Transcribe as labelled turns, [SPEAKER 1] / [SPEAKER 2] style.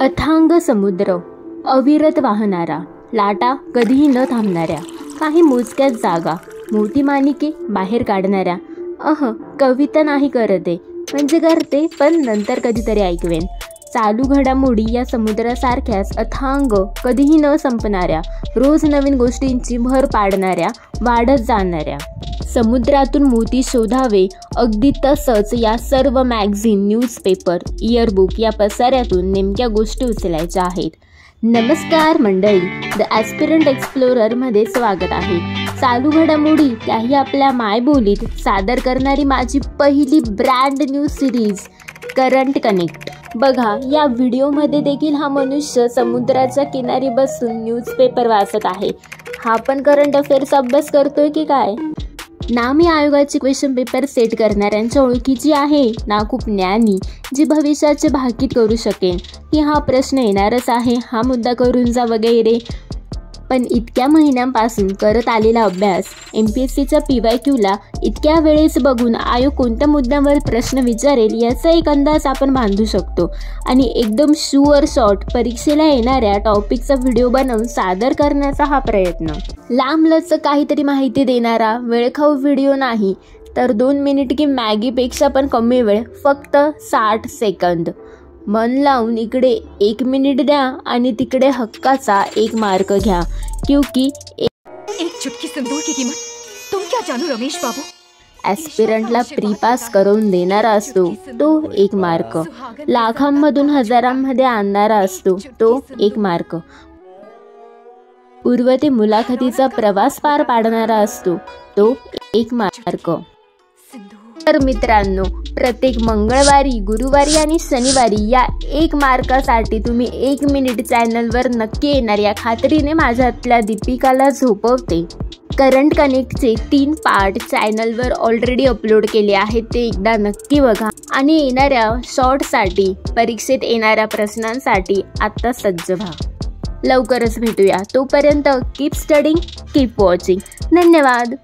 [SPEAKER 1] अथांग समुद्र, अविरत वाहणारा, लाटा कधीही न थांबणाऱ्या, काही मोजक्याच जागा, मोठी माणिके बाहेर काढणाऱ्या. कविता नाही करते, म्हणजे करते पण नंतर कधीतरी ऐकवेन. चालू घडामोडी या समुद्रासारख्याच अथांग, कधीही न संपणाऱ्या, रोज नवीन गोष्टींची भर पाडणाऱ्या, वाढत जाणाऱ्या. समुद्रातून मोती शोधावे, अगदी तसंच या सर्व मॅगझिन, न्यूजपेपर, इयरबुक या पसाऱ्यातून नेमक्या गोष्टी उचलायच्या आहेत. नमस्कार मंडळी, द ॲस्पिरंट एक्सप्लोररमध्ये स्वागत आहे. चालू घडामोडी त्याही आपल्या मायबोलीत सादर करणारी माझी पहिली brand new series current connect. बघा, या व्हिडिओमध्ये देखील हा मनुष्य समुद्राच्या किनारी बसून न्यूजपेपर वाचत आहे. हा पण करंट अफेअर्स अभ्यास करतोय की काय? ना मी आयोगाची क्वेश्चन पेपर सेट करणाऱ्यांच्या ओळखीची आहे, ना खूप ज्ञानी जी भविष्याचे भाकीत करू शकेन की हा प्रश्न येणारच आहे, हा मुद्दा करून जा वगैरे. पण इतक्या महिन्यांपासून करत आलेला अभ्यास, MPSCच्या PYQला इतक्या वेळेस बघून आयोग कोणत्या मुद्द्यावर प्रश्न विचारेल याचा एक अंदाज आपण बांधू शकतो. आणि एकदम शुअर शॉर्ट परीक्षेला येणाऱ्या टॉपिकचा व्हिडिओ बनवून सादर करण्याचा हा प्रयत्न. लांबलचक काहीतरी माहिती देणारा वेळखाऊ व्हिडिओ नाही, तर 2 मिनिट की मॅगीपेक्षा पण कमी वेळ, फक्त 60 सेकंद. मन लावून इकडे 1 मिनिट द्या आणि तिकडे हक्काचा 1 मार्क घ्या, क्योंकि
[SPEAKER 2] एक चुटकी सिंदूर की कीमत तुम क्या जानो रमेश बाबू.
[SPEAKER 1] ॲस्पिरंटला प्री पास करून देणारा असतो तो 1 मार्क, लाखांमधून हजारांमध्ये आणणारा असतो तो 1 मार्क, पूर्व ते मुलाखतीचा प्रवास पार पाडणारा असतो तो 1 मार्क. तर मित्रांनो, प्रत्येक मंगळवारी, गुरुवारी आणि शनिवारी या 1 मार्कासाठी तुम्ही 1 मिनिट चॅनलवर नक्की येणार या खात्रीने माझ्यातल्या दीपिकाला झोपवते. करंट कनेक्टचे 3 पार्ट चॅनलवर ऑलरेडी अपलोड केले आहेत, ते एकदा नक्की बघा. आणि येणाऱ्या शॉर्टसाठी, परीक्षेत येणाऱ्या प्रश्नांसाठी आत्ता सज्ज व्हा. लवकरच भेटूया. तोपर्यंत कीप स्टडिंग, कीप वॉचिंग. धन्यवाद.